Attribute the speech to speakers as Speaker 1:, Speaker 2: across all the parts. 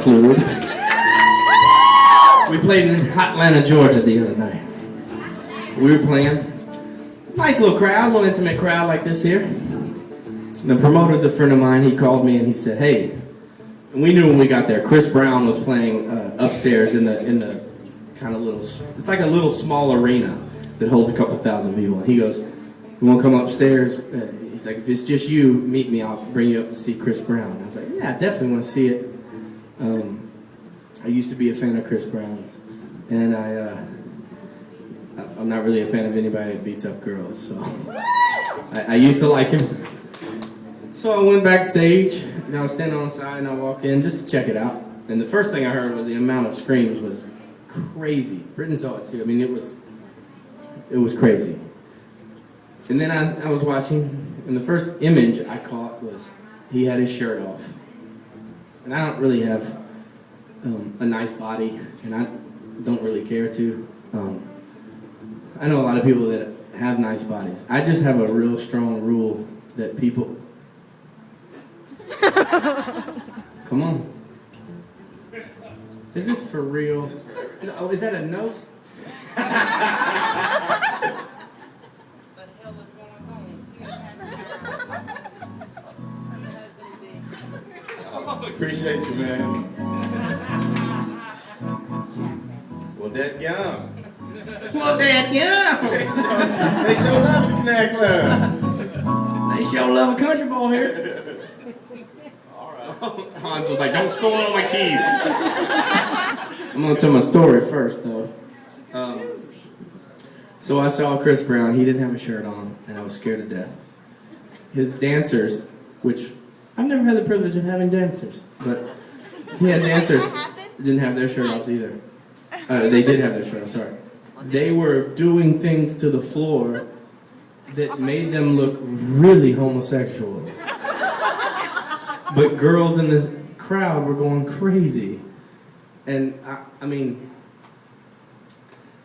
Speaker 1: clue. We played in Atlanta, Georgia the other night. We were playing. Nice little crowd, little intimate crowd like this here. The promoter's a friend of mine. He called me and he said, "Hey," and we knew when we got there, Chris Brown was playing upstairs in the kind of little, it's like a little small arena that holds a couple thousand people. And he goes, "You want to come upstairs?" He's like, "If it's just you, meet me. I'll bring you up to see Chris Brown." I was like, "Yeah, I definitely want to see it." I used to be a fan of Chris Brown's, and I'm not really a fan of anybody that beats up girls, so I used to like him. So I went backstage, and I was standing on the side, and I walked in just to check it out. And the first thing I heard was the amount of screams was crazy. Britton saw it too. I mean, it was crazy. And then I was watching, and the first image I caught was he had his shirt off. And I don't really have a nice body, and I don't really care to. I know a lot of people that have nice bodies. I just have a real strong rule that people... Come on. Is this for real? Oh, is that a note?
Speaker 2: Appreciate you, man. Well, that gum.
Speaker 1: Well, that, yeah.
Speaker 2: They show love at the Canal Club.
Speaker 1: They show love a country boy here.
Speaker 2: All right.
Speaker 1: Hans was like, "Don't spill all my keys." I'm going to tell my story first, though. So I saw Chris Brown. He didn't have a shirt on, and I was scared to death. His dancers, which I've never had the privilege of having dancers, but he had dancers that didn't have their shirt off either. They did have their shirt off, sorry. They were doing things to the floor that made them look really homosexual. But girls in this crowd were going crazy. And I mean,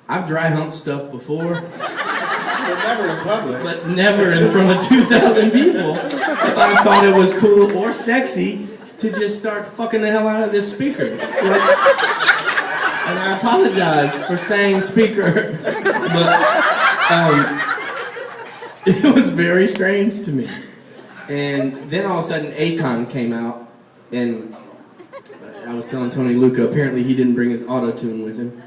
Speaker 1: I've dry humped stuff before.
Speaker 2: But never in public.
Speaker 1: But never in front of 2,000 people. I thought it was cool or sexy to just start fucking the hell out of this speaker. And I apologize for saying speaker, but it was very strange to me. And then all of a sudden, Akon came out, and I was telling Tony Luca, apparently he didn't bring his auto-tune with him.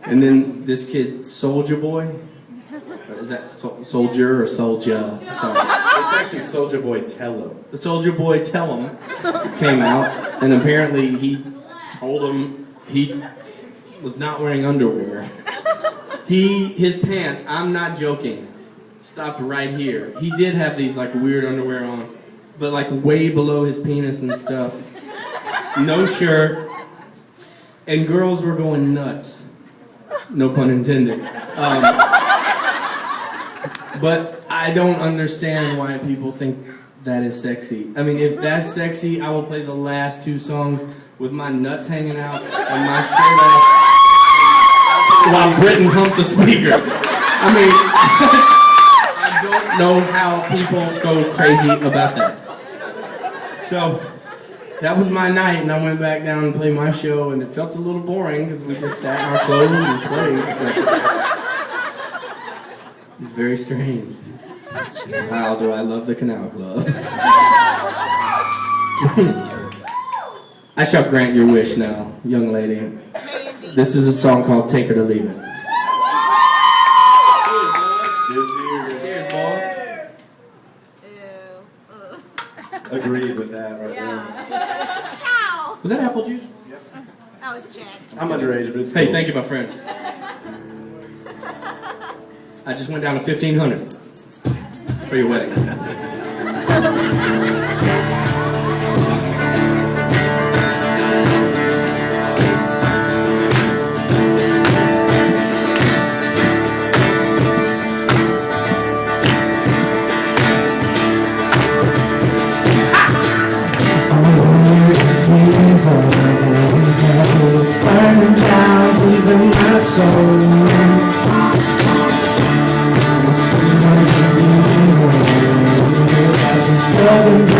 Speaker 1: And then this kid, Soulja Boy, is that Soldier or Soulja? Sorry.
Speaker 2: It's actually Soulja Boy Tello.
Speaker 1: The Soulja Boy Tellum came out, and apparently he told him he was not wearing underwear. His pants, I'm not joking, stopped right here. He did have these like weird underwear on, but like way below his penis and stuff. No shirt, and girls were going nuts. No pun intended. But I don't understand why people think that is sexy. I mean, if that's sexy, I will play the last two songs with my nuts hanging out and my shirt off while Britton humps a speaker. I mean, I don't know how people go crazy about that. So, that was my night, and I went back down and played my show, and it felt a little boring because we just sat in our clothes and played. It's very strange. How do I love the Canal Club? I shall grant your wish now, young lady. This is a song called Take It or Leave It. Cheers, boys.
Speaker 2: Agreed with that right there.
Speaker 3: Ciao.
Speaker 1: Was that apple juice?
Speaker 2: Yep.
Speaker 3: That was Jack.
Speaker 2: I'm underage, but it's
Speaker 1: Hey,
Speaker 2: cool.
Speaker 1: thank you, my friend. I just went down to 1,500 for your wedding. It's burning down even my soul. It's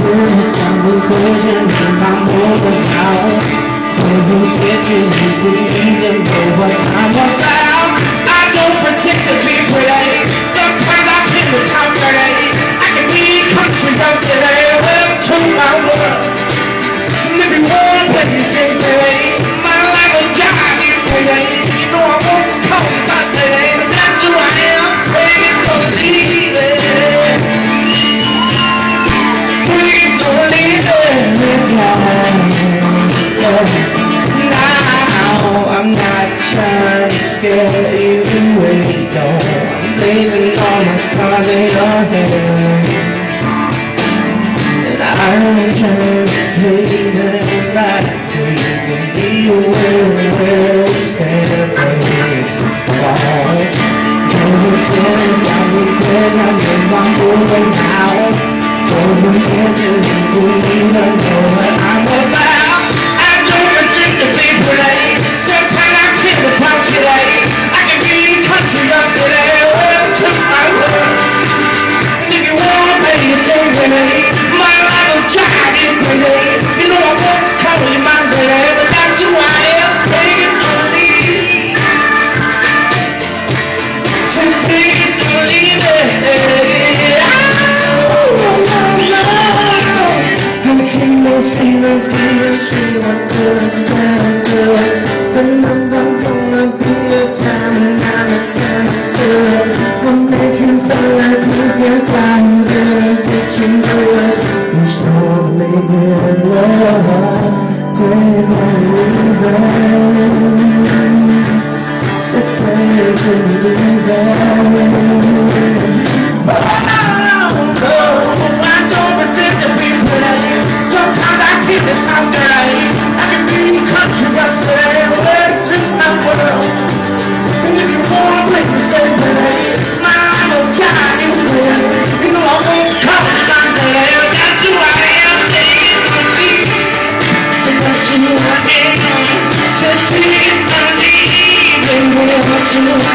Speaker 1: It's got me questioning my motive now. So you get to believe and know what I'm about. I don't pretend to be pretty. Sometimes I tend to talk dirty. I can be country, don't say that. Welcome to my world. And if you wanna play me sing, baby, my life will drive you crazy. You know I won't call you my baby, but that's who I am. Take it or leave it. Please don't leave it. Now I'm not trying to scare you away, though. I'm blazing all my cards in your hand. And I'm trying to take them back to you and be where we stand for you. Ever since my regrets, I'm in my moving now. For the edges, you need to know what I'm about. I don't pretend to be pretty. Sometimes I tend to talk shit. I can be country or city. Welcome to my world. And if you wanna pay your same penny, my life will drive you crazy. You know I won't call you my baby, but that's who I am. Take it or leave. So take it or leave it. See those girls, she what goes down good. The number gonna be the time and I'm a standstill. I'll make you feel like you can fly, I'm gonna get you good. You start making love, take on leaving. So take it leaving. I'm dirty. I can be country, I say, welcome to my world. And if you wanna play the same way, my life will drive you crazy. You know I won't call it my day, but that's who I am. Take it or leave it. And that's who I am. So take it or leave it. That's who I am.